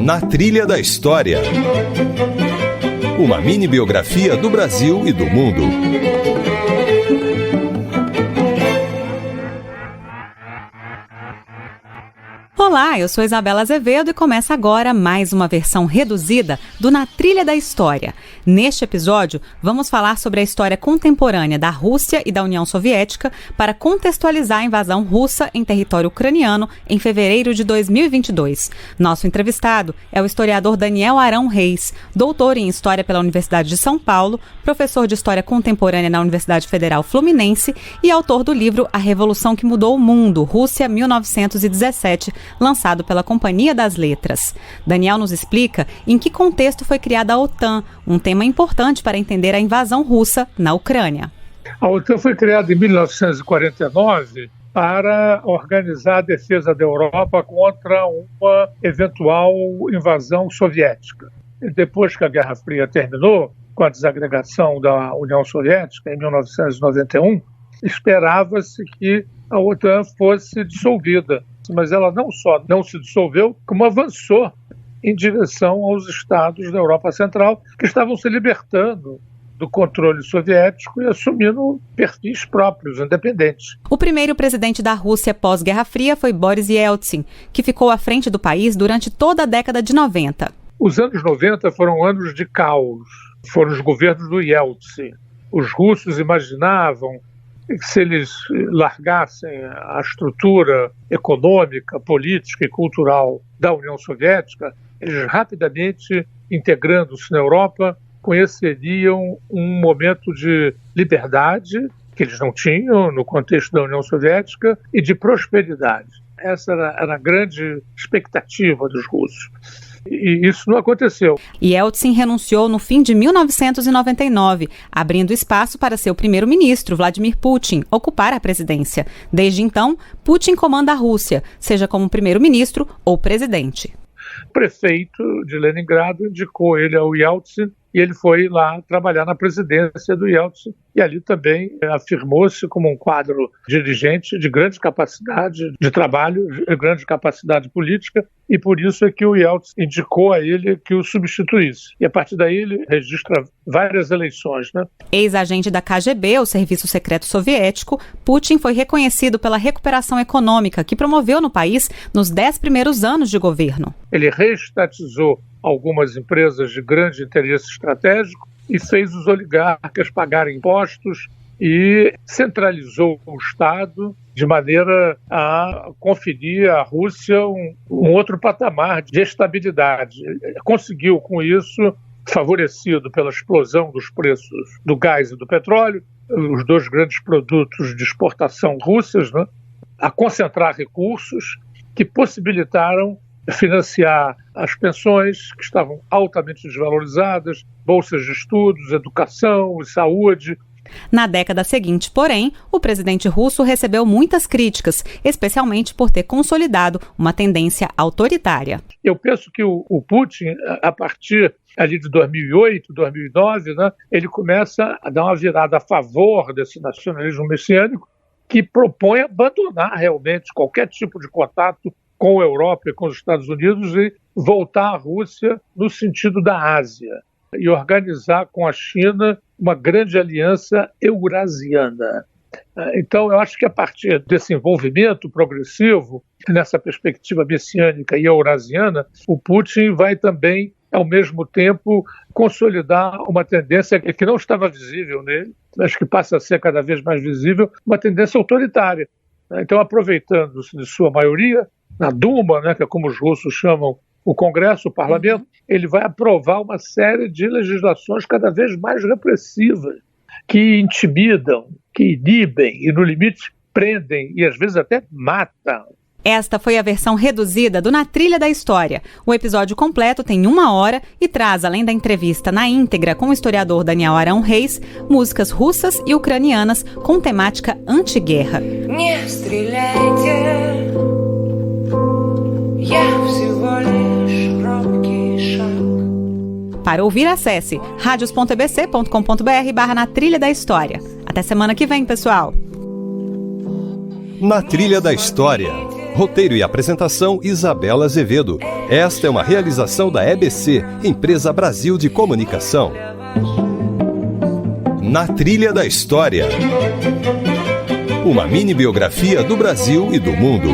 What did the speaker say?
Na Trilha da História. Uma mini-biografia do Brasil e do mundo. Olá, eu sou Isabela Azevedo e começa agora mais uma versão reduzida do Na Trilha da História. Neste episódio, vamos falar sobre a história contemporânea da Rússia e da União Soviética para contextualizar a invasão russa em território ucraniano em fevereiro de 2022. Nosso entrevistado é o historiador Daniel Arão Reis, doutor em História pela Universidade de São Paulo, professor de História Contemporânea na Universidade Federal Fluminense e autor do livro A Revolução que Mudou o Mundo, Rússia 1917, lançado pela Companhia das Letras. Daniel nos explica em que contexto foi criada a OTAN, um tema importante para entender a invasão russa na Ucrânia. A OTAN foi criada em 1949 para organizar a defesa da Europa contra uma eventual invasão soviética. Depois que a Guerra Fria terminou, com a desagregação da União Soviética em 1991, esperava-se que a OTAN fosse dissolvida. Mas ela não só não se dissolveu, como avançou em direção aos estados da Europa Central que estavam se libertando do controle soviético e assumindo perfis próprios, independentes. O primeiro presidente da Rússia pós-Guerra Fria foi Boris Yeltsin, que ficou à frente do país durante toda a década de 90. Os anos 90 foram anos de caos, foram os governos do Yeltsin. Os russos imaginavam que se eles largassem a estrutura econômica, política e cultural da União Soviética, eles rapidamente, integrando-se na Europa, conheceriam um momento de liberdade, que eles não tinham no contexto da União Soviética, e de prosperidade. Essa era a grande expectativa dos russos. E isso não aconteceu. Yeltsin renunciou no fim de 1999, abrindo espaço para seu primeiro-ministro, Vladimir Putin, ocupar a presidência. Desde então, Putin comanda a Rússia, seja como primeiro-ministro ou presidente. O prefeito de Leningrado indicou ele ao Yeltsin e ele foi lá trabalhar na presidência do Yeltsin. E ali também afirmou-se como um quadro dirigente de grande capacidade de trabalho, de grande capacidade política, e por isso é que o Yeltsin indicou a ele que o substituísse. E a partir daí ele registra várias eleições, né? Ex-agente da KGB, o Serviço Secreto Soviético, Putin foi reconhecido pela recuperação econômica que promoveu no país nos 10 primeiros anos de governo. Ele reestatizou algumas empresas de grande interesse estratégico e fez os oligarcas pagarem impostos e centralizou o Estado de maneira a conferir à Rússia um outro patamar de estabilidade. Conseguiu, com isso, favorecido pela explosão dos preços do gás e do petróleo, os dois grandes produtos de exportação russos, né, a concentrar recursos que possibilitaram financiar as pensões, que estavam altamente desvalorizadas, bolsas de estudos, educação e saúde. Na década seguinte, porém, o presidente russo recebeu muitas críticas, especialmente por ter consolidado uma tendência autoritária. Eu penso que o Putin, a partir ali de 2008, 2009, né, ele começa a dar uma virada a favor desse nacionalismo messiânico que propõe abandonar realmente qualquer tipo de contato com a Europa e com os Estados Unidos e voltar à Rússia no sentido da Ásia e organizar com a China uma grande aliança eurasiana. Então, eu acho que a partir desse envolvimento progressivo, nessa perspectiva messiânica e eurasiana, o Putin vai também, ao mesmo tempo, consolidar uma tendência que não estava visível nele, mas que passa a ser cada vez mais visível, uma tendência autoritária. Então, aproveitando-se de sua maioria, na Duma, né, que é como os russos chamam o Congresso, o Parlamento, ele vai aprovar uma série de legislações cada vez mais repressivas, que intimidam, que inibem e, no limite, prendem e, às vezes, até matam. Esta foi a versão reduzida do Na Trilha da História. O episódio completo tem 1 hora e traz, além da entrevista na íntegra com o historiador Daniel Arão Reis, músicas russas e ucranianas com temática anti-guerra. Para ouvir, acesse radios.ebc.com.br/Na Trilha da História. Até semana que vem, pessoal! Na Trilha da História. Roteiro e apresentação, Isabela Azevedo. Esta é uma realização da EBC, Empresa Brasil de Comunicação. Na Trilha da História. Uma mini biografia do Brasil e do mundo.